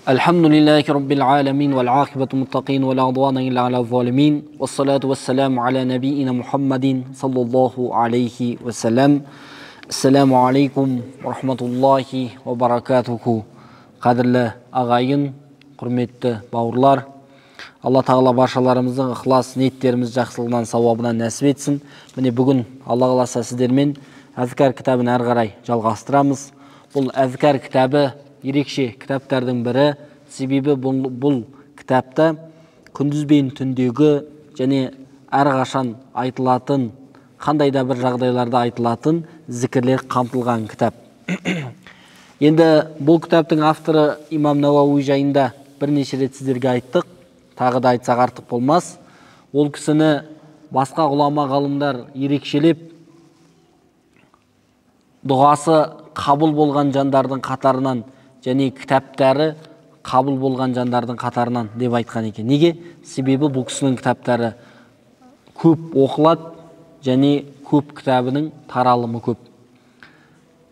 Alhamdulillahi Rabbil alamin wal aqibatu muttaqin wal adwana illa ala zalimin wassalatu wassalamu ala nabiyyina Muhammadin sallallahu alayhi wa sallam. Assalamu alaikum wa rahmatullahi wa barakatuhu. Qadırlı ағайын, құрметті бауырлар, Алла тағала баршаларымыздың ықылас ниеттеріміз жақсылығынан сауабынан нәсіп етсін. Міне бүгін Алла қаласа сіздермен әзкар кітабын әрі қарай жалғастырамыз. Бұл әзкар кітабы ерекше кітаптардың бірі, себебі бұл кітапта күндіз бен түндегі және әрқашан айтылатын, қандай да бір жағдайларда айтылатын зікірлер қамтылған кітап. Енді бұл кітаптың авторы имам Науауи жайында бірнеше рет сіздерге айттық, тағы да айтсақ артық болмас. Ол кісіні басқа ғұлама ғалымдар ерекшелеп, дұғасы қабыл болған жандардың қатарынан және кітаптары қабыл болған жандардың қатарынан деп айтқан екен. Неге? Себебі бұл кісінің кітаптары көп оқылады және көп кітабының таралымы көп.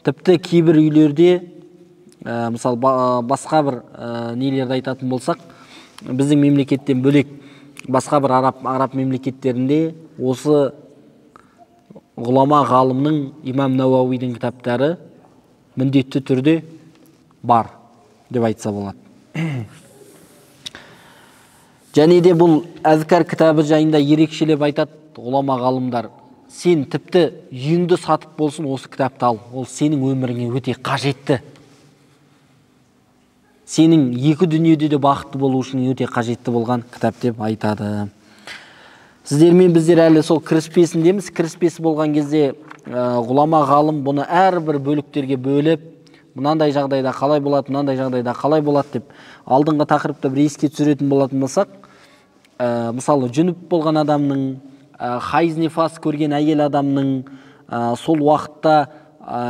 Тіпті кейбір үйлерде, мысалы басқа бір нелерді айтатын болсақ, біздің мемлекеттен бөлек басқа бір араб мемлекеттерінде осы ғұлама ғалымның имам Науауидің кітаптары міндетті түрде бар деп айтса болады. Және де бұл әзкар кітабы жайында ерекшелеп айтады ғұлама ғалымдар. Сен тіпті үйіңді сатып болсын осы кітапты ал. Ол сенің өміріңе өте қажетті. Сенің екі дүниеде де бақытты болу үшін өте қажетті болған кітап деп айтады. Сіздермен біздер әлі сол кіріспесіндеміз. Кіріспесі болған кезде ғұлама ғалым бұны әрбір бөліктерге бөліп, мынандай жағдайда қалай болады, мынандай жағдайда қалай болады деп алдыңғы тақырыпта бір еске түсіретін болатын болсақ, мысалы жүніп болған адамның, хайыз нифас көрген әйел адамның сол уақытта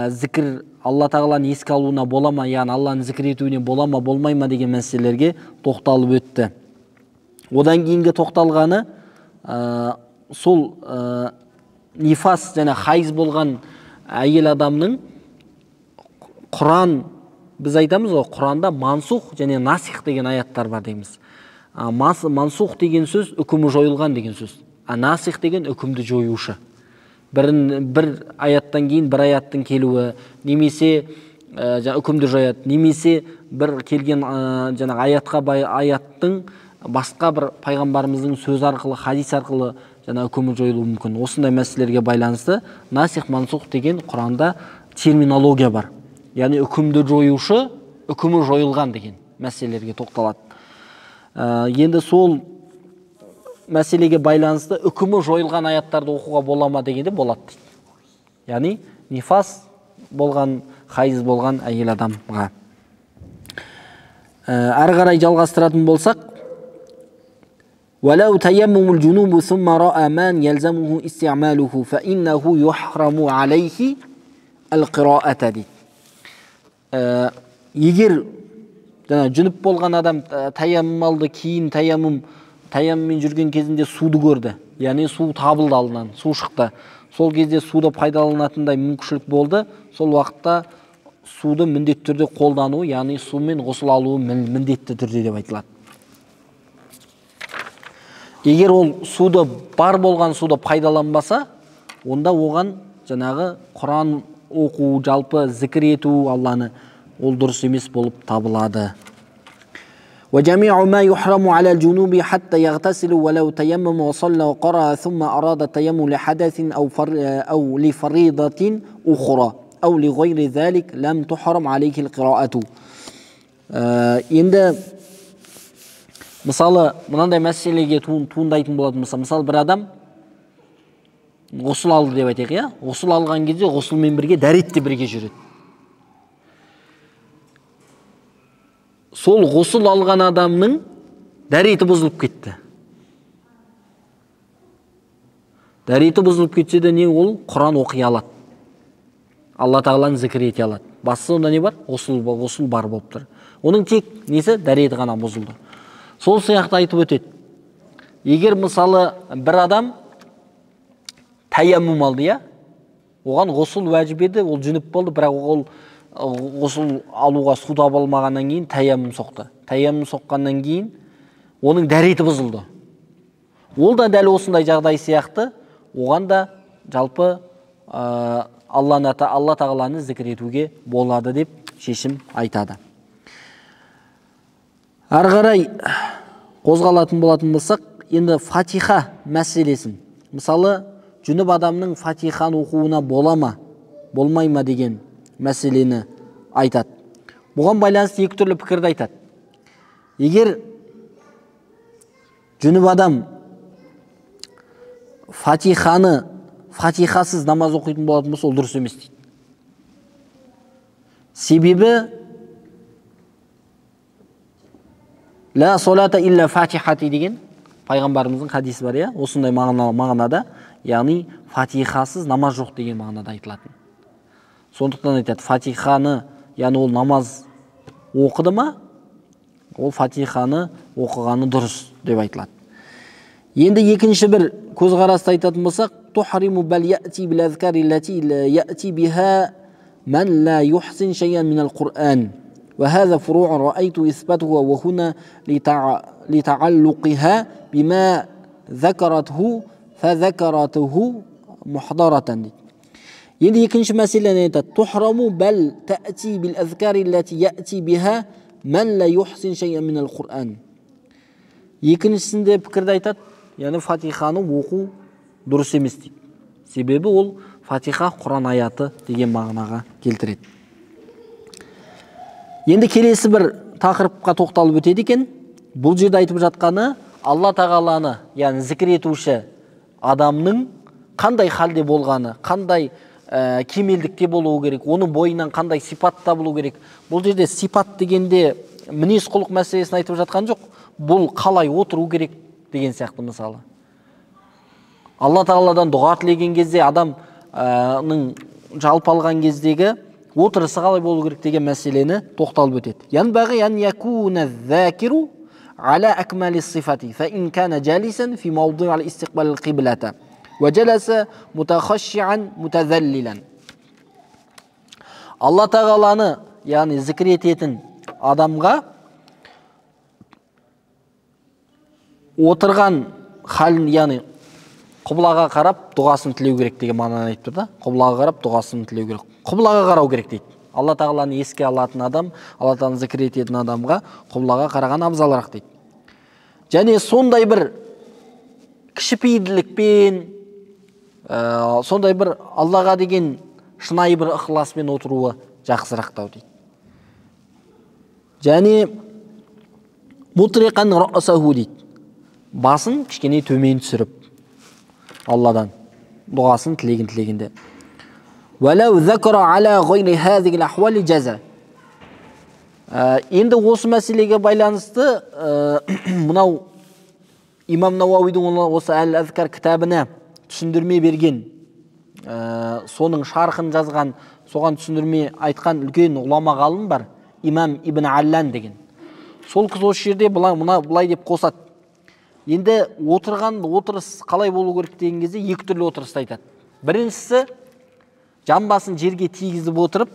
зікір Алла тағаланы еске алуына бола ма, яғни Алланы зікір етуіне бола ма, болмай ма деген мәселелерге тоқталып өтті. Одан кейінгі тоқталғаны сол нифас және хайыз болған әйел адамның Құран, біз айтамыз ғой, Құранда мансух және насих деген аяттар бар дейміз. Мансух деген сөз үкімі жойылған деген сөз. Насих деген үкімді жоюшы. Бір аяттан кейін бір аяттың келуі, немесе үкімді жояды, немесе бір келген аятқа аяттың басқа бір пайғамбарымыздың сөз арқылы, хадис арқылы үкімі жойылуы мүмкін. Осындай мәселелерге байланысты насих, мансух деген Құранда терминология бар. Яғни үкімді жоюшы, үкімі жойылған деген мәселелерге тоқталады. Енді сол мәселеге байланысты үкімі жойылған аяттарды оқуға бола ма дегенде болады дейді. Яғни нифас болған, хайыз болған әйел адамға. Әрі қарай жалғастыратын болсақ, وَلَوْ تَيَمُّمُ الْجُنُوبُ ثُمَّ رَأَى مَنْ يَلْزَمُهُ إِسْتِعْمَالُهُ فَإِنَّهُ يُحْرَمُ عَلَيْهِ الْقِرَاءَةَ дейді. Егер жүніп болған адам таяммум алды, кейін таяммуммен жүрген кезінде суды көрді, яғни су табылды алдынан, су шықты. Сол кезде суды пайдаланатындай мүмкіншілік болды. Сол уақытта суды міндетті түрде қолдану, яғни сумен ғұсыл алуы міндетті түрде деп айтылады. Егер ол суды бар болған суды пайдаланбаса, онда оған жаңағы Құран оқу, жалпы зікір ету Алланы ол дұрыс емес болып табылады. وَجَمِيعُ مَا يُحْرَمُ عَلَى الْجُنُوبِ حَتَّى يَغْتَسِلُ وَلَوْ تَيَمَّمَ وَصَلَّى وَقَرَأَ ثُمَّ أَرَادَ التَّيَمُّمَ لِحَدَثٍ أو لفريضة أخرى أو لغير ذلك لم تحرم عليه القراءة. Енді мысалы мынандай мәселеге туындайтын болады. Мысалы бір адам ғұсыл алды деп айтайық, иә? Ғұсыл алған кезде ғұсылмен бірге дәрет те бірге жүреді. Сол ғұсыл алған адамның дәреті бұзылып кетті. Дәреті бұзылып кетсе де не, ол Құран оқи алады. Алла тағаланы зікір ете алады. Басты онда не бар? Ғұсыл бар болып тұр. Оның тек несі? Дәреті ғана бұзылды. Сол сияқты айтып өтеді. Егер мысалы бір адам таяммум алды, оған ғұсыл уәжіп еді, ол жүніп болды, бірақ ол ғұсыл алуға су таба алмағаннан кейін таяммум соқты. таяммум соққаннан кейін оның дәреті бұзылды. Ол да дәл осындай жағдай сияқты, оған да жалпы Алла тағаланы зікір етуге болады деп шешім айтады. Ары қарай қозғалатын болатын болсақ, енді фатиха мәселесін. Мысалы, жүніп адамның фатихан оқуына бола ма, болмай ма деген мәселені айтады. Бұған байланысты екі түрлі пікірді айтады. Егер жүніп адам фатихасыз намаз оқитын болатын болса, ол дұрыс емес дейді. Себебі ла солата илля фатихати деген пайғамбарымыздың хадисі бар, осындай мағынада, яғни фатихасыз намаз жоқ деген мағынада айтылатын. Сондықтан айтады, фатиханы, яғни ол намаз оқыды ма, ол фатиханы оқығаны дұрыс деп айтылады. Енді екінші бір көзқарасты айтатын болсақ, тухриму бәл яти бил азкари лати яти биха ман ла юхсин шайан минал Qur'an. وهذا فروع رأيت إثباته وهنا لتعلقها بما ذكرته فذكرته محضرة. Енді екінші мәселені айтады. Тухраму бәл тәти бил азкари лати яти биха ман ла юхсин шайан минал Qur'an. Екіншісінде пікірді айтады, яғни фатиханы оқу дұрыс емес дейді. Себебі ол фатиха Құран аяты деген мағынаға келтіреді. Енді келесі бір тақырыпқа тоқталып өтеді екен. Бұл жерде айтып жатқаны Алла тағаланы, яғни зікір етуші адамның қандай халде болғаны, қандай кемелдікте болуы керек, оның бойынан қандай сипатта болу керек. Бұл жерде сипат дегенде мінез құлық мәселесін айтып жатқан жоқ. Бұл қалай отыру керек деген сияқты. Мысалы, Алла тағаладан дұға тілеген кезде адамның жалпы алған кездегі отырысы қалай болу керек деген мәселені тоқталып өтеді. Янбағи ан якуна закиру ала акмали сифати фа ин кана жалисан фи мавди'и al-istiqbal al-qiblata wa jalasa mutakhashshi'an mutazallilan. Алла тағаланы, яғни зікір ететін адамға отырған халін, яғни құблаға қарап дұғасын тілеу керек деген мағынаны айтып тұр да. Құблаға қарап дұғасын тілеу керек. Құблаға қарау керек дейді. Алла тағаланы еске алатын адам, Алла тағаланы зікір ететін адамға құблаға қараған абзалырақ дейді. Және сондай бір кішіпейілділікпен, сондай бір Аллаға деген шынайы бір ықыласпен отыруы жақсырақтау дейді. Және мутриқан раъсаху дейді. Басын кішкене төмен түсіріп Алладан дұғасын тілегенде. Валау закара аля гайри хазиги al-ahwali jaza. Енді осы мәселеге байланысты мынау Имам Науауидің осы Әл-Азкар кітабына түсіндірме берген, соның шархын жазған, соған түсіндірме айтқан үлкен ғұлама ғалым бар, Имам Ибн Аллан деген. Сол кісі осы жерде бұлай деп қосады. Енді отырыс қалай болу керек деген кезде екі түрлі отырысты айтады. Біріншісі, жамбасын жерге тигізіп отырып,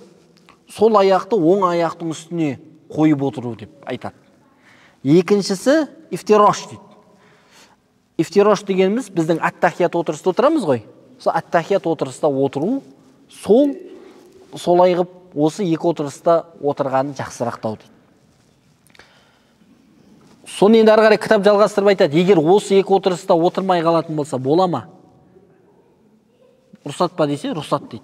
сол аяқты оң аяқтың үстіне қойып отыру деп айтады. Екіншісі ифтирош дейді. Ифтирош дегеніміз біздің ат-тахият отырыста отырамыз ғой. Сол ат-тахият отырыста отыру, солай ғып осы екі отырыста отырғаны жақсырақтау дейді. Соны енді ары қарай кітап жалғастырып айтады. Егер осы екі отырыста отырмай қалатын болса, бола ма? Рұқсат па десе, рұқсат дейді.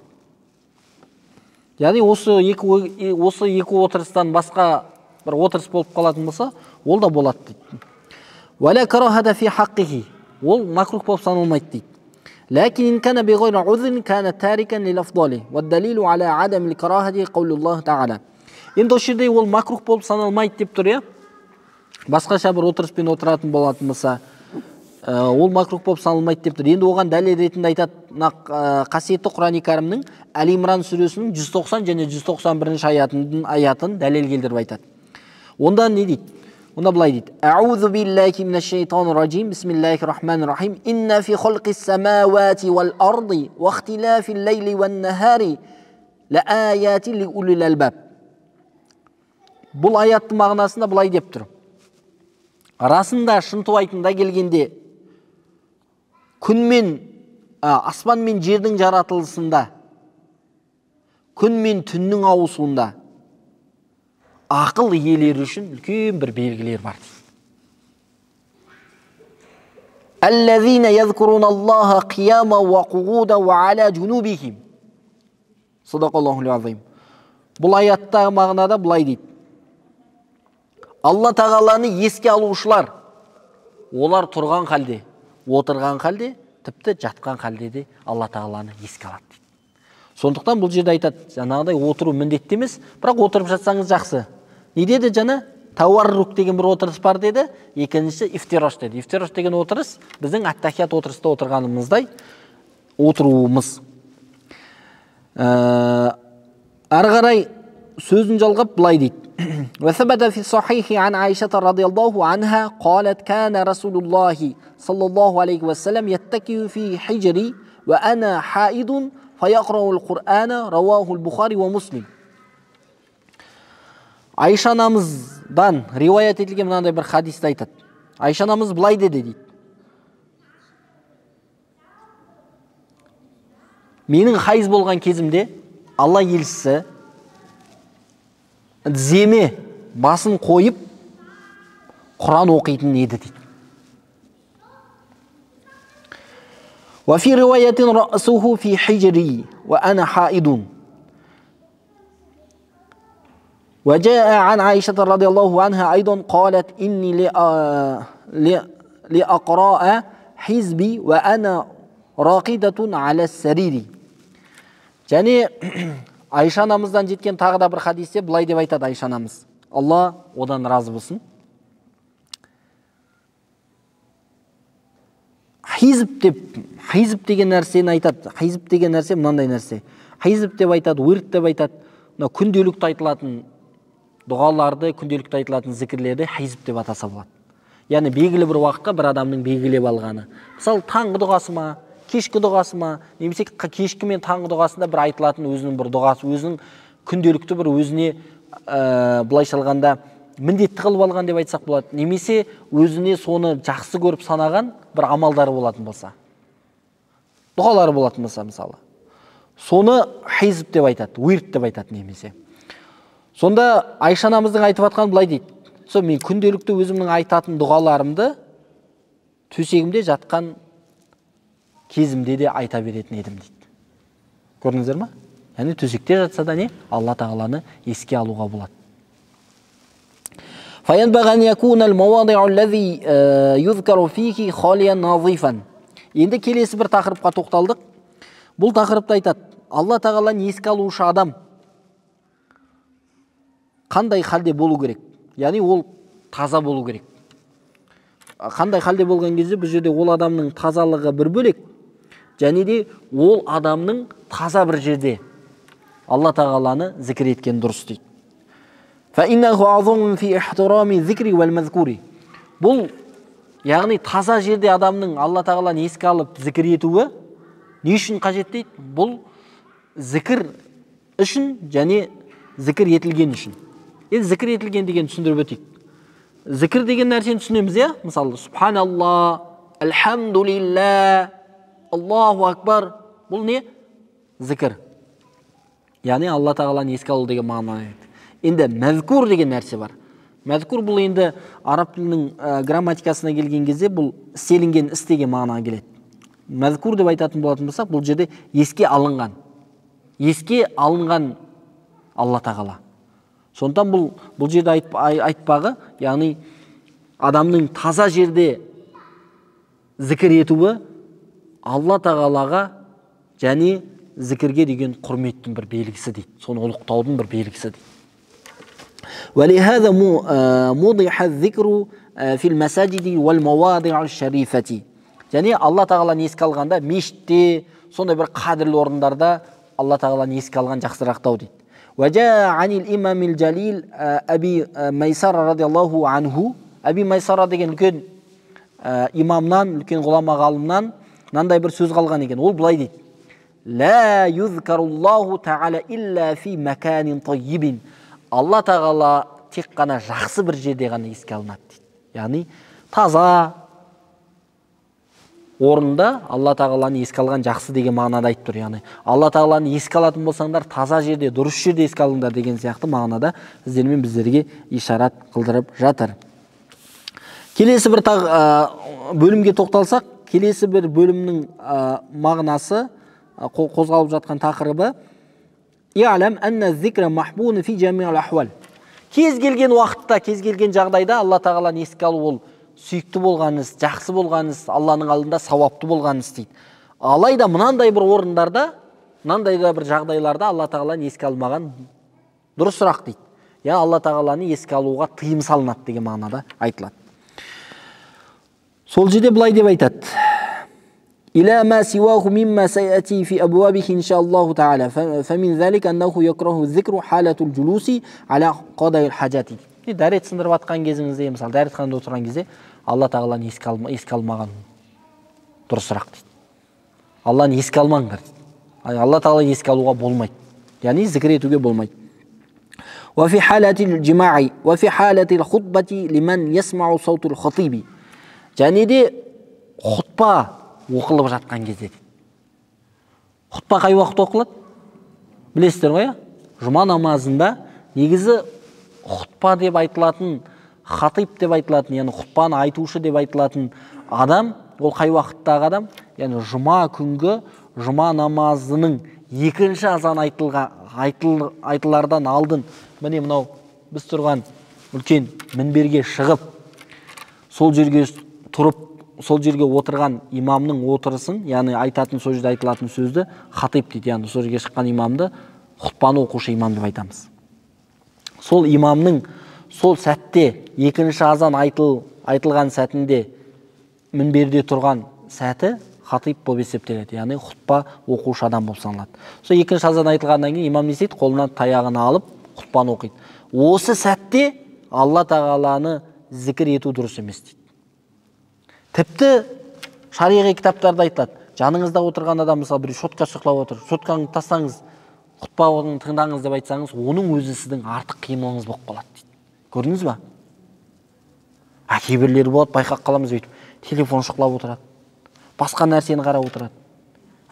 Яғни осы екі отырыстан басқа бір отырыс болып қалатын болса, ол да болады дейді. Валя карахата фи хаққихи. Ол макрух болып саналмайды дейді. Ләкин ин кана би гайри узрин кана тарикан лил афдали. Ва далилу аля адам лил карахати qaulullah ta'ala. Енді осы жерде ол макрух болып саналмайды деп тұр, басқаша бір отырыспен отыратын болатын болса, ол макрух болып саналмайды деп тұр. Енді оған дәлел ретінде айтады, қасиетті Құран-ы Кәрімнің Әл-Имран сүресінің 190 және 191 аятын дәлел келтіріп айтады. Онда не дейді? Онда былай дейді: Аузу биллахи минаш шайтанир ражим. Бисмиллахир-рахманир-рахим. Инна фи халқис самавати вал арди ва ихтилафил лейли ван нахари ла аятин ли улил албаб. Бұл аяттың мағынасында былай деп тұр. Расында шынтуайтында келгенде күн мен аспан мен жердің жаратылысында, күн мен түннің ауысуында ақыл иелері үшін үлкен бір белгілер бар. Аллазина язкуруналлаха қияма ва қууда ва аля джунубихим. Садақаллахул азим. Бұл аяттағы мағынада былай дейді. Алла тағаланы еске алушылар, олар тұрған халде, отырған халде, тіпті жатқан халде де Алла тағаланы еске алады дейді. Сондықтан бұл жерде айтады, жаңағыдай отыру міндетті емес, бірақ отырып жатсаңыз жақсы. Не деді жаңа? Тауаррук деген бір отырыс бар деді, екіншісі ифтираш деді. Ифтираш деген отырыс біздің ат-тахият отырыста отырғанымыздай отыруымыз. Ары қарай сөзін жалғап былай дейді. وثبت في الصحيح عن عائشة رضي الله عنها قالت كان رسول الله صلى الله عليه وسلم يتكئ في حجري وأنا حائض فيقرأ القرآن رواه البخاري ومسلم. Айша анамыздан риуаят етілген мынандай бір хадисті айтады. Айша анамыз былай деді дейді. Менің хайыз болған кезімде Алла елшісі тіземе басын қойып Құран оқитын еді дейді. Ва фи риуаятин расуху фи хижри ва ана хаидун. وجاء عن عائشة رضي الله عنها أيضا قالت إني لأقرأ حزبي وأنا راقدة على السرير. Және Айша анамыздан жеткен тағы да бір хадисте былай деп айтады Айша анамыз. Алла одан разы болсын. Хизб деген нәрсені айтады. Хизб деген нәрсе мынандай нәрсе. Хизб деп айтады, уирд деп айтады. Күнделікті айтылатын дұғаларды, күнделікті айтылатын зікірлерді хизб деп атаса болады. Яғни белгілі бір уақытқа бір адамның белгілеп алғаны. Мысалы, таңғы дұғасы ма, кешкі дұғасы ма, немесе кешкі мен таңғы дұғасында бір айтылатын өзінің бір дұғасы, өзінің күнделікті бір өзіне былайша алғанда міндетті қылып алған деп айтсақ болады. Немесе өзіне соны жақсы көріп санаған бір амалдары болатын болса, дұғалары болатын болса мысалы. Соны хизб деп айтады, уирд деп айтады немесе. Сонда Айша анамыздың айтып атқан былай дейді. Мен күнделікті өзімнің айтатын дұғаларымды төсегімде жатқан кезімде де айта беретін едім дейді. Көрдіңіздер ма? Яғни төсекте жатса да не? Алла тағаланы еске алуға болады. Енді келесі бір тақырыпқа тоқталдық. Бұл тақырыпта айтады. Алла тағаланы еске алушы адам қандай халде болу керек? Яғни ол таза болу керек. Қандай халде болған кезде бұл жерде ол адамның тазалығы бір бөлек, және де ол адамның таза бір жерде Алла тағаланы зікір еткен дұрыс дейді. Бұл яғни таза жерде адамның Алла тағаланы еске алып зікір етуі не үшін қажет дейді? Бұл зікір үшін және зікір етілген үшін. Енді зікір етілген деген түсіндіріп өтейік. Зікір деген нәрсені түсінеміз, иә? Мысалы, субханалла, альхамдулилля, Аллаху акбар. Бұл не? Зікір. Яғни Алла тағаланы еске алу деген мағына. Енді мәзкур деген нәрсе бар. Мәзкур бұл енді араб тілінің грамматикасына келген кезде бұл істелінген іс деген мағына келеді. Мәзкур деп айтатын болатын болсақ, бұл жерде еске алынған. Еске алынған Алла тағала. Сондықтан бұл жерде айтпағы, яғни адамның таза жерде зікір етуі Алла тағалаға және зікірге деген құрметтің бір белгісі дейді. Соны ұлықтаудың бір белгісі дейді. وَلِهَذَا مُضِحَ الذِّكْرُ فِي الْمَسَاجِدِ وَالْمَوَاضِعِ الشَّرِيفَةِ. Және Алла тағаланы еске алғанда мешітте, сондай бір қадірлі орындарда Алла тағаланы еске алған жақсырақтау дейді. وجاء عن الإمام الجليل أبي ميسرة رضي الله عنه. أبي ميسرة деген үлкен имамнан, үлкен ғұлама ғалымнан мынандай бір сөз қалған екен. Ол былай дейді. لا يذكر الله تعالى إلا في مكان طيب. Алла тағала тек қана жақсы бір жерде ғана еске алынады дейді. Яғни таза орында Алла тағаланы еске алған жақсы деген мағынада айтып тұр. Яғни Алла тағаланы еске алатын болсаңдар, таза жерде, дұрыс жерде еске алыңдар деген сияқты мағынада сіздермен біздерге ишарат қылдырып жатыр. Келесі бір бөлімге тоқталсақ, келесі бір бөлімнің мағынасы, қозғалып жатқан тақырыбы «И'лам анна зикра махбун фи жами'л ахвал». Кез келген уақытта, кез келген жағдайда Алла тағаланы еске алу ол сүйікті болғаныңыз, жақсы болғаныңыз, Алланың алдында сауапты болғаныңыз дейді. Алайда мынандай бір орындарда, мынандай да бір жағдайларда Алла тағаланы еске алмаған дұрысырақ дейді. Я Алла тағаланы еске алуға тыйым салынады деген мағынада айтылады. Сол жерде былай деп айтады: إلى ما سواه مما سيأتي في أبوابه إن شاء الله تعالى فمن ذلك أنه يكره الذكر حالة الجلوس على قضاء الحاجات. Дәрет сындырып атқан кезіңізде, мысалы дәретханада отырған кезде Алла тағаланы еске алмаған дұрысырақ дейді. Алланы еске алмаңдар дейді. Алла тағаланы еске алуға болмайды. Яғни зікір етуге болмайды. وفي حالة الجماع وفي حالة الخطبة لمن يسمع صوت الخطيب. Және де хутба оқылып жатқан кезде. Хутба қай уақыт оқылады? Білесіздер ғой, жұма намазында негізі хутба деп айтылатын, хатиб деп айтылатын, яғни хутбаны айтушы деп айтылатын адам, ол қай уақыттағы адам? Яғни жұма күнгі жұма намазының екінші азан айтылардан алдын, міне мынау біз тұрған үлкен мінберге шығып, сол жерге тұрып, сол жерге отырған имамның отырысын, яғни айтатын сол жерде айтылатын сөзді хатиб дейді. Яғни сол жерге шыққан имамды хутбаны оқушы имам деп айтамыз. Сол имамның сол сәтте екінші азан айтылған сәтінде мінберде тұрған сәті хатиб болып есептеледі. Яғни хутба оқушы адам болып саналады. Сол екінші азан айтылғаннан кейін имам не істейді? Қолынан таяғын алып хутбаны оқиды. Осы сәтте Алла тағаланы зікір ету дұрыс емес дейді. Тіпті шариғи кітаптарда айтылады. Жаныңызда отырған адам, мысалы, бір шотқа шықлап отыр, шотканы тастаңыз, хутбаны тыңдаңыз деп айтсаңыз, оның өзі сіздің артық қимылыңыз болып қалады дейді. Көрдіңіз ба? Кейбірлері болады, байқап қаламыз өйтіп, телефон шықлап отырады, басқа нәрсені қарап отырады.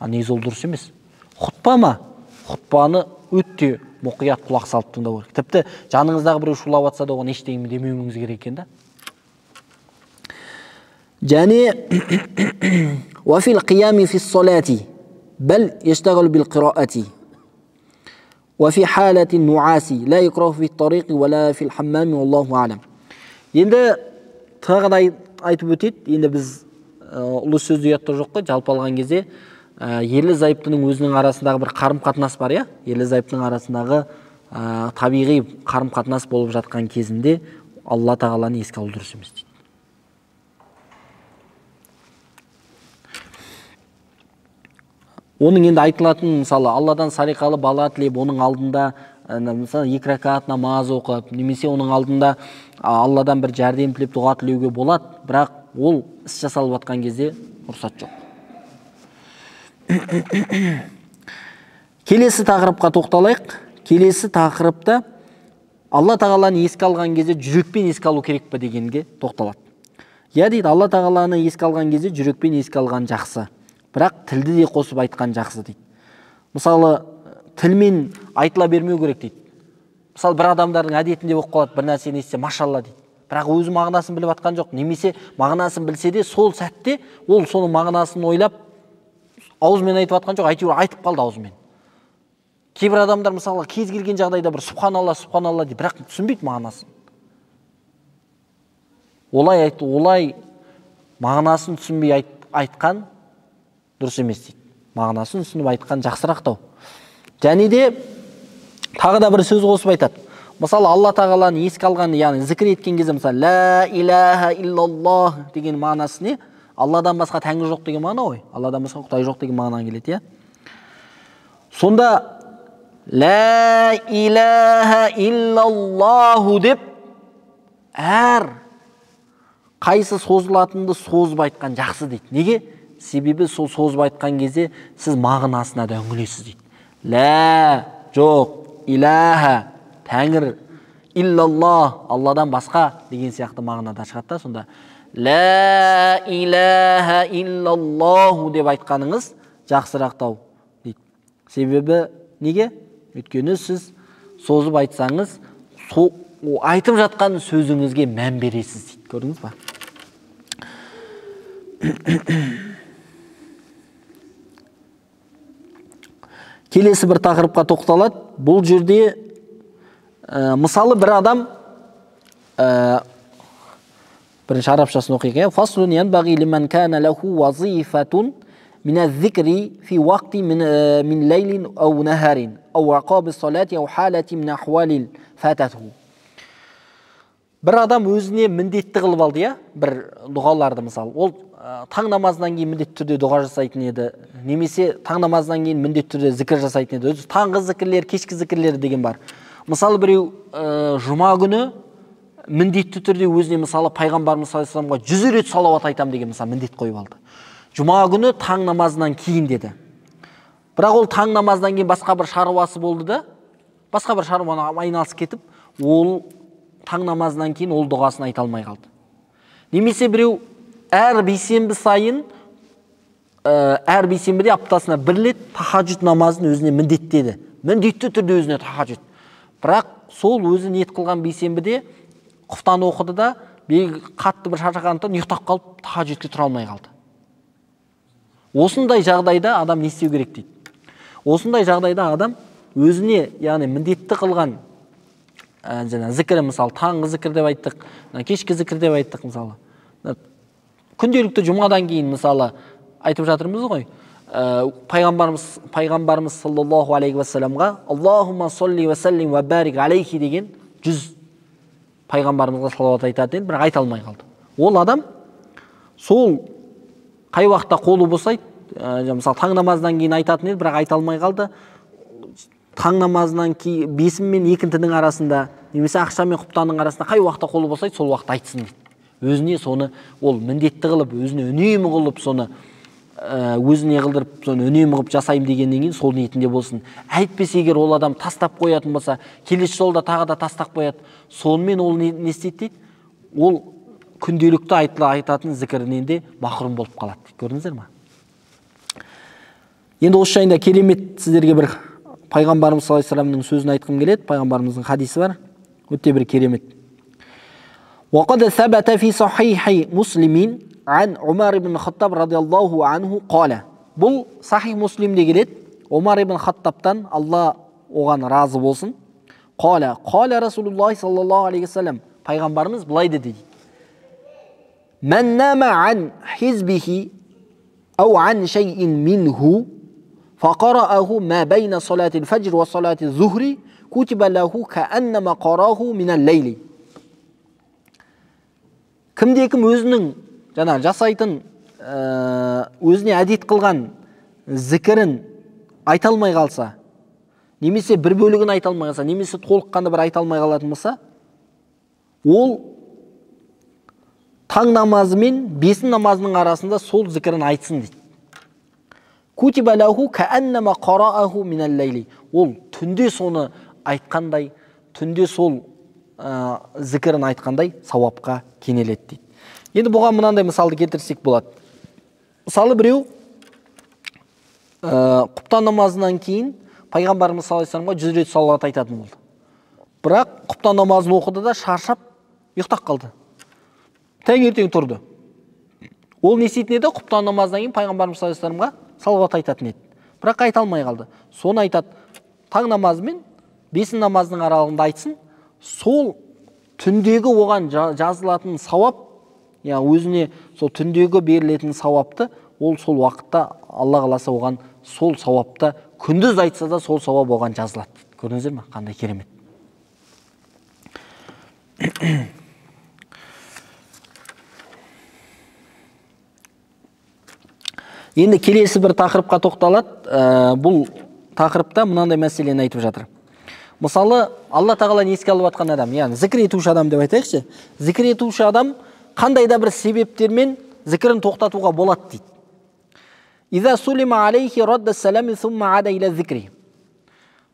Негізі ол дұрыс емес. Хутба ма? Хутбаны өте мұқият құлақ салып тыңдау керек. Тіпті жаныңыздағы біреу шулап жатса да оған ештеңе демеуіңіз керек екен да. Және وفي القيام في الصلاة بل يشتغل بالقراءة وفي حالة النعاس لا يكره في الطريق ولا في الحمام والله أعلم. Енді тағы да айтып өтеді. Енді біз ұлы сөзді ұятта жоқ қой, жалпы алған кезде ерлі зайыптының өзінің арасындағы бір қарым-қатынас бар, я? Ерлі зайыптың арасындағы табиғи қарым-қатынас болып жатқан кезінде Алла тағаланы еске алу дұрыс емес дейді. Оның енді айтылатын, мысалы, Алладан салиқалы бала тілеп, оның алдында мысалы 2 ракат намаз оқып, немесе оның алдында Алладан бір жәрдем тілеп дұға тілеуге болады, бірақ ол іс жасалып жатқан кезде рұқсат жоқ. Келесі тақырыпқа тоқталайық. Келесі тақырыпта Алла тағаланы еске алған кезде жүрекпен еске алу керек пе дегенге тоқталады. Я дейді, Алла тағаланы еске алған кезде жүрекпен еске алған жақсы, бірақ тілді де қосып айтқан жақсы дейді. Мысалы, тілмен айтыла бермеу керек дейді. Мысалы, бір адамдардың әдетінде болып қалады, бір нәрсені естісе машалла дейді, бірақ өзі мағынасын біліп атқан жоқ, немесе мағынасын білсе де сол сәтте ол соның мағынасын ойлап аузымен айтып атқан жоқ, әйтеуір айтып қалды аузымен. Кейбір адамдар мысалы кез келген жағдайда бір субханалла дейді, бірақ түсінбейді мағынасын. Олай мағынасын түсінбей айтқан дұрыс емес дейді. Мағынасын түсініп айтқан жақсырақтау. Және де тағы да бір сөз қосып айтады. Мысалы, Алла тағаланы еске алған, яғни зікір еткен кезде, мысалы, ла илаха иллаллах деген мағынасы не? Алладан басқа тәңір жоқ деген мағына ғой. Алладан басқа Құдай жоқ деген мағына келеді, я? Сонда ла илаха иллаллаху деп әр қайсы созылатынды созып айтқан жақсы дейді. Неге? Себебі сол созып айтқан кезде сіз мағынасына да үңілесіз дейді. Ла жоқ, илаха тәңір иллаллах, Алладан басқа деген сияқты мағынада шығады да. Сонда ла илаха иллаллаху деп айтқаныңыз жақсырақтау дейді. Себебі неге? Өйткені сіз созып айтсаңыз, айтып жатқан сөзіңізге мән бересіз дейді. Көрдіңіз ба? Келесі бір тақырыпқа тоқталады. Бұл жерде мысалы бір адам бірінші арабшасын оқиық. Фаслун янбағи лиман кана лаху вазифатун миназ-зикри фи вақти мин лейлин ау нахарин ау ақабис салати ау халати мин ахвалил фататху. Бір адам өзіне міндетті қылып алды, бір дұғаларды мысалы. Ол таң намазынан кейін міндетті түрде дұға жасайтын еді, немесе таң намазынан кейін міндетті түрде зікір жасайтын еді. Өзі таңғы зікірлер, кешкі зікірлер деген бар. Мысалы біреу жұма күні міндетті түрде өзіне мысалы пайғамбарымыз саллаллаху алейхи вассаламға 100 рет салауат айтам деген мысалы міндет қойып алды. Жұма күні таң намазынан кейін деді. Бірақ ол таң намазынан кейін басқа бір шаруасы болды да, басқа бір шаруаны айналысып кетіп, ол таң намазынан кейін ол дұғасын айта алмай қалды. Немесе біреу әр бейсенбі сайын, әр бейсенбіде аптасына бір рет тахаджуд намазын өзіне міндеттеді. Міндетті түрде өзіне тахаджуд. Бірақ сол өзі ниет қылған бейсенбіде құфтан оқыды да, қатты бір шаршағандықтан ұйықтап қалып, тахаджудке тұра алмай қалды. Осындай жағдайда адам не істеу керек дейді. Осындай жағдайда адам өзіне, яғни міндетті қылған зікірі, мысалы таңғы зікір деп айттық, кешкі зікір деп айттық мысалы. Күнделікті жұмадан кейін мысалы айтып жатырмыз ғой. Пайғамбарымыз саллаллаху алейхи вассаламға Аллахумма салли ва саллим ва барик алейхи деген 100 пайғамбарымызға салауат айтатын, бірақ айта алмай қалды. Ол адам сол қай уақытта қолы босайды, мысалы таң намазынан кейін айтатын еді, бірақ айта алмай қалды. Таң намазынан кейін 5 мен 2-ның арасында, немесе ақша мен құптанның арасында қай уақытта қолы босайды, сол уақытта айтсын дейді. Өзіне соны ол міндетті қылып, өзіне үнемі қылып, соны өзіне қылдырып, соны үнемі қылып жасайым дегеннен кейін сол ниетінде болсын. Әйтпесе егер ол адам тастап қоятын болса, келесі жолда тағы да тастап қояды. Сонымен ол не істейді дейді? Ол күнделікті айтатын зікірінен де махрұм болып қалады дейді. Көрдіңіздер ме? Енді осы жайында керемет сіздерге бір пайғамбарымыз саллаллаху алейхи вассаламның сөзін айтқым келеді. Пайғамбарымыздың хадисі бар. Өте бір керемет. وقد ثبت في صحيح مسلم عن عمر بن الخطاب رضي الله عنه قال. Бұл сахих муслимде келеді. Омар ибн Хаттабтан, Алла оған разы болсын. Қала Расулуллахи саллаллаху алейхи вассалам, пайғамбарымыз былай dedi. Мән нама ан хизбихи ау ан шейин минху фақарааху ма байна салатил фаджр ва салатил зухри кутиба лаху кааннама қараху минал лейли. Кімде-кім өзінің жасайтын, өзіне әдет қылған зікірін айта алмай қалса, немесе бір бөлігін айта алмай қалса, немесе толыққанды бір айта алмай қалатын болса, ол таң намазы мен бесін намазының арасында сол зікірін айтсын дейді. Кутиба лаху кааннама қарааху минал лейли. Ол түнде соны айтқандай, түнде сол зікірін айтқандай сауапқа кенеледі дейді. Енді бұған мынандай мысалды келтірсек болады. Мысалы біреу құптан намазынан кейін пайғамбарымыз саллаллаху алейхи вассаламға 100 рет салауат айтатын болды. Бірақ құптан намазын оқыды да шаршап ұйықтап қалды. Таңертең тұрды. Ол не істейтін еді? Құптан намазынан кейін пайғамбарымыз саллаллаху алейхи вассаламға салауат айтатын еді. Бірақ айта алмай қалды. Соны айтады. Таң намазы мен бесін намазының аралығында айтсын. Сол түндегі оған жазылатын сауап, өзіне сол түндегі берілетін сауапты, ол сол уақытта Алла қаласа оған сол сауапта күндіз айтса да сол сауап оған жазылады. Көрдіңіздер ме? Қандай керемет. Енді келесі бір тақырыпқа тоқталады. Бұл тақырыпта мынандай мәселені айтып жатыр. Мысалы, Алла тағаланы еске алып жатқан адам, яғни зікір етуші адам деп айтайықшы. Зікір етуші адам қандай да бір себептермен зікірін тоқтатуға болады дейді. Иза сулима алейхи радда салами сумма ада иля зикри.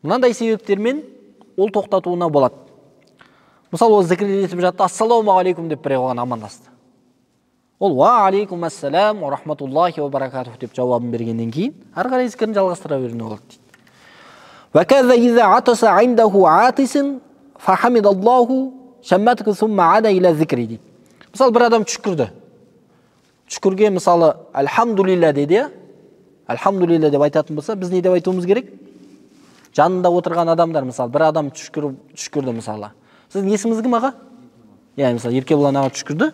Мынандай себептермен ол тоқтатуына болады. Мысалы, ол зікір етіп жатты, ассаламу алейкум деп біреу оған амандасты. Ол ва алейкум ассалам ва рахматуллахи ва баракатух деп жауабын бергеннен кейін, ары қарай зікірін жалғастыра беруіне болады дейді. Ва каза иза атаса индаху атисин фа хамидаллаху шамматку сумма ада иля зикри дейді. Мысалы, бір адам түшкірді. Түшкірге мысалы альхамдулилля деді, альхамдулилля деп айтатын болса, біз не деп айтуымыз керек? Жанында отырған адамдар, мысалы, бір адам түшкірді мысалы. Сіздің есіміңіз кім аға? Мысалы, Еркебұлан аға түшкірді,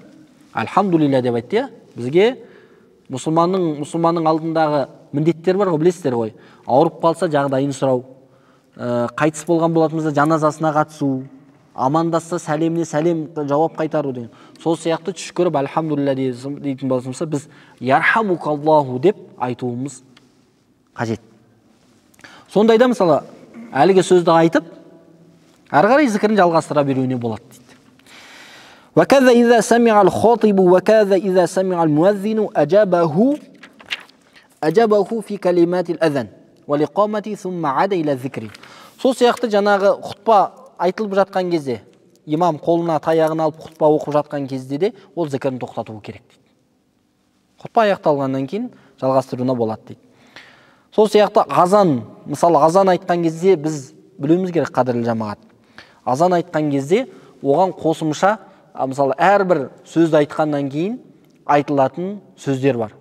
альхамдулилля деп айтты, бізге мұсылманның алдындағы міндеттер бар ғой, білесіздер ғой. Ауырып қалса жағдайын сұрау, қайтыс болған болатымызда жаназасына қатысу, амандасса сәлеміне сәлем жауап қайтару деген. Сол сияқты түшкіріп альхамдулилля дейтін болсамызда, біз ярхамукаллаху деп айтуымыз қажет. Сондайда мысалы, әлгі сөзді айтып, ары қарай зікірін жалғастыра беруіне болады дейді. وكذا إذا سمع الخاطب وكذا إذا سمع المؤذن أجابه في كلمات الأذان والإقامة ثم عاد إلى الذكر. Сол сияқты жаңағы құтпа айтылып жатқан кезде, имам қолына таяғын алып құтпа оқып жатқан кезде де ол зікірін тоқтатуы керек дейді. Құтпа аяқталғаннан кейін жалғастыруына болады дейді. Сол сияқты азан, мысалы азан айтқан кезде біз білуіміз керек, қадірлі жамағат. Азан айтқан кезде оған қосымша, мысалы әрбір сөзді айтқаннан кейін айтылатын сөздер бар.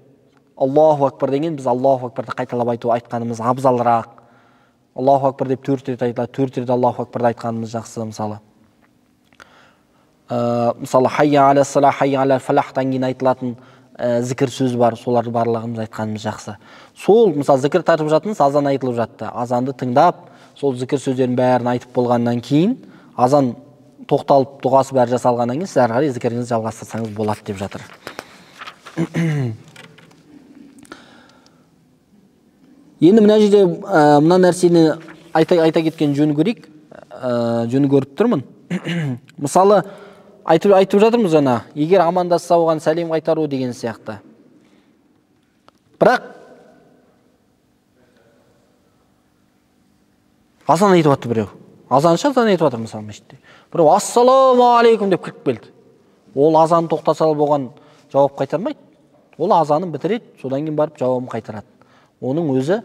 Аллаху акбар деген, біз Аллаху акбарды қайталап айтқанымыз абзалырақ. Аллаху акбар деп 4 рет айтылады, 4 рет Аллаху акбарды айтқанымыз жақсы мысалы. Мысалы хайя аля сала, хайя аля фалахтан кейін айтылатын зікір сөз бар, соларды барлығымыз айтқанымыз жақсы. Сол, мысалы, зікір тартып жатыңыз, азан айтылып жатты. Азанды тыңдап, сол зікір сөздерін бәрін айтып болғаннан кейін, азан тоқталып, дұғасы бәрі жасалғаннан кейін, сіз ары қарай зікіріңізді жалғастырсаңыз болады деп жатыр. Енді мына жерде мына нәрсені айта кеткен жөні көріп тұрмын. Мысалы, айтып жатырмыз жаңа, егер амандасса оған сәлем қайтару деген сияқты. Бірақ азан айтып жатты біреу. Азаншы азан айтып жатыр мысалы мешітте. Біреу ассаламу алейкум деп кіріп келді. Ол азанын тоқтаса оған жауап қайтармайды. Ол азанын бітіреді, содан кейін барып жауабын қайтарады. Оның өзі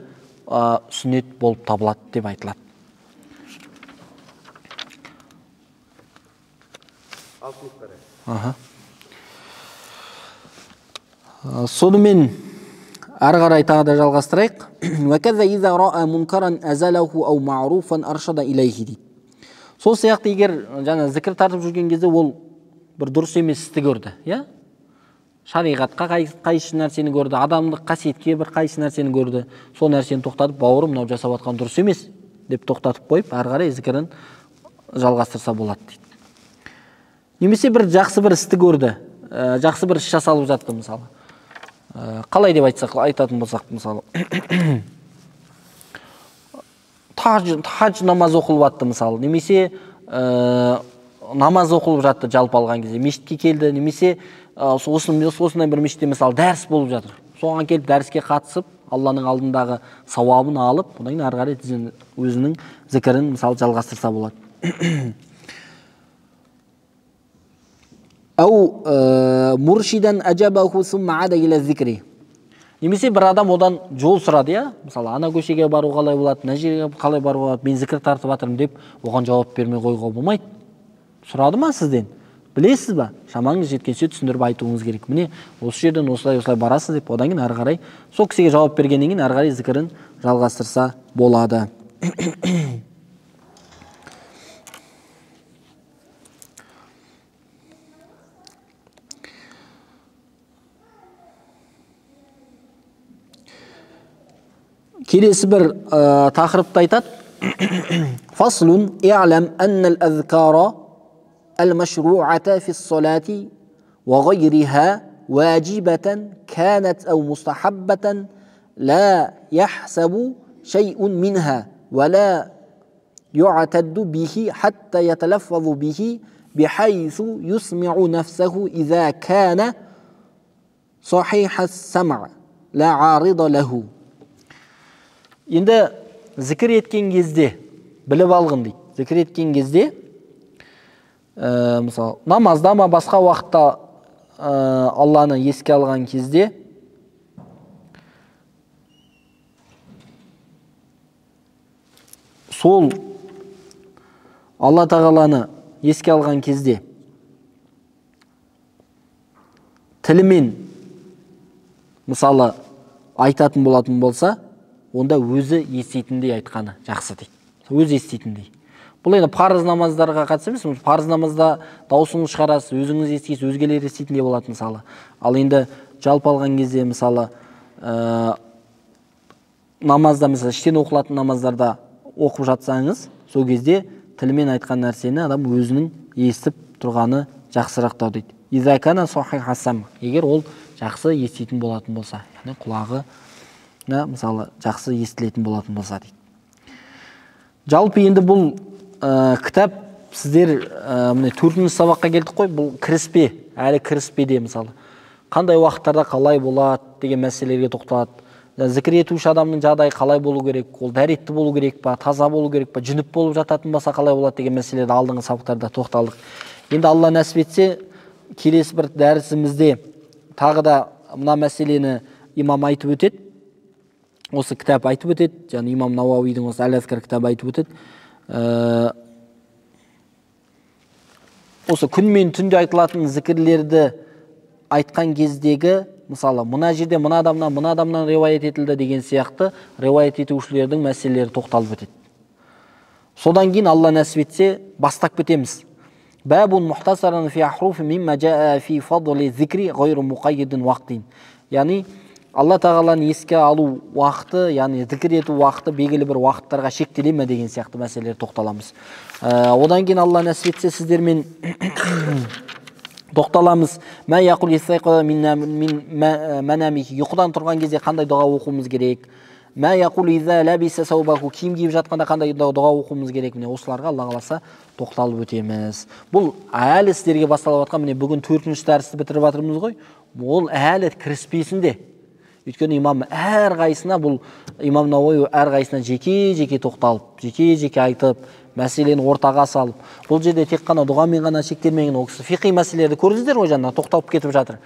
сүннет болып табылады деп айтылады. Сонымен ары қарай тағы да жалғастырайық. Сол сияқты егер жаңа зікір тартып жүрген кезде ол бір дұрыс емес істі көрді, шариғатқа қайшы нәрсені көрді, адамдық қасиетке бір қайшы нәрсені көрді, сол нәрсені тоқтатып, бауырым, мынау жасап жатқан дұрыс емес деп тоқтатып қойып, ары қарай зікірін жалғастырса болады дейді. Немесе бір жақсы бір істі көрді, жақсы бір іс жасалып жатты мысалы. Қалай деп айтатын болсақ, мысалы, тадж намаз оқылып жатты мысалы, немесе намаз оқылып жатты жалпы алған кезде, мешітке келді, немесе осындай бір мешітте мысалы дәріс болып жатыр. Соған келіп дәріске қатысып, Алланың алдындағы сауабын алып, одан кейін ары қарай өзінің зікірін мысалы жалғастырса болады. Ау муршидан ажабаху сумма ада иля зикри. Немесе бір адам одан жол сұрады, мысалы ана көшеге бару қалай болады, мына жерге қалай бару болады, мен зікір тартып жатырмын деп, оған жауап бермей қойуға болмайды. Сұрады ма сізден? Білесіз ба? Шамаңыз жеткенше түсіндіріп айтуыңыз керек. Міне осы жерден осылай барасыз деп, одан кейін ары қарай сол кісіге жауап бергеннен кейін ары қарай зікірін жалғастырса болады. Келесі бір тақырыпты айтады. Фаслун и'лам аннал азкара المشروعة في الصلاة وغيرها واجبة كانت أو مستحبة لا يحسب شيء منها ولا يعتد به حتى يتلفظ به بحيث يسمع نفسه إذا كان صحيح السمع لا عارض له. Енді зікір еткен кезде біліп алғын дейді. Зікір еткен кезде мысалы намазда ма басқа уақытта Алланы еске алған кезде сол Алла тағаланы еске алған кезде тілімен мысалы айтатын болатын болса, онда өзі еститіндей айтқаны жақсы дейді. Өзі еститіндей. Бұл енді парыз намаздарға қатысты емес, парыз намазда даусыңыз шығарасыз, өзіңіз естисіз, өзгелер еститіндей болады мысалы. Ал енді жалпы алған кезде мысалы намазда мысалы іштен оқылатын намаздарда оқып жатсаңыз, сол кезде тілмен айтқан нәрсені адам өзінің естіп тұрғаны жақсырақтау дейді. Изакана сахих хасан. Егер ол жақсы еститін болатын болса, яғни құлағы мысалы жақсы естілетін болатын болса дейді. Жалпы енді бұл кітап сіздер міне 4-ші сабаққа келдік қой, бұл кіріспе, әлі кіріспеде мысалы. Қандай уақыттарда қалай болады деген мәселелерге тоқталады. Зікір етуші адамның жағдайы қалай болу керек, ол дәретті болу керек па, таза болу керек па, жүніп болып жататын болса қалай болады деген мәселелерді алдыңғы сабақтарда тоқталдық. Енді Алла нәсіп етсе, келесі бір дәрісімізде тағы да мына мәселені имам айтып өтеді. Осы кітап айтып өтеді, және имам Науауидің осы Әл-Азкар кітабы айтып өтеді. Осы күн мен түнде айтылатын зікірлерді айтқан кездегі, мысалы, мына жерде мына адамнан риуаят етілді деген сияқты риуаят етушілердің мәселелері тоқталып өтеді. Содан кейін Алла нәсіп етсе бастап кетеміз. Бабун мухтасаран фи ахруфи мимма жаа фи фадли зикри гайру муқаййидин уақтин. Яғни Алла тағаланы еске алу уақыты, яғни зікір ету уақыты белгілі бір уақыттарға шектеле ме деген сияқты мәселелер тоқталамыз. Одан кейін Алла нәсіп етсе сіздермен тоқталамыз. Мә яқул истайқаза мин манамихи. Ұйқыдан тұрған кезде қандай дұға оқуымыз керек? Мә яқул иза лабиса саубаху. Киім киіп жатқанда қандай дұға оқуымыз керек? Міне осыларға Алла қаласа тоқталып өтеміз. Бұл әлі сіздерге басталып жатқан, міне бүгін 4-ші дәрісті бітіріп жатырмыз ғой. Ол әлі кіріспесінде. Өйткені имам әрқайсына, бұл имам Науауи әрқайсына жеке-жеке тоқталып, жеке-жеке айтып, мәселені ортаға салып. Бұл жерде тек қана дұғамен ғана шектелмеген, ол кісі фиқи мәселелерді көрдіңіздер ғой, жаңа тоқталып кетіп жатыр.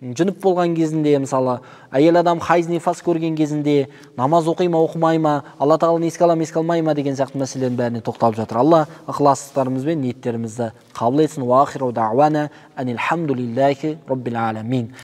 Жүніп болған кезінде, мысалы, әйел адам хайз нифас көрген кезінде намаз оқи ма, оқымай ма, Алла тағаланы еске ала ма, еске алмай ма деген сияқты мәселелердің бәріне тоқталып жатыр. Алла ықыластарымыз бен ниеттерімізді қабыл етсін. Ва ахиру дауана анил хамдулиллахи раббил аламин.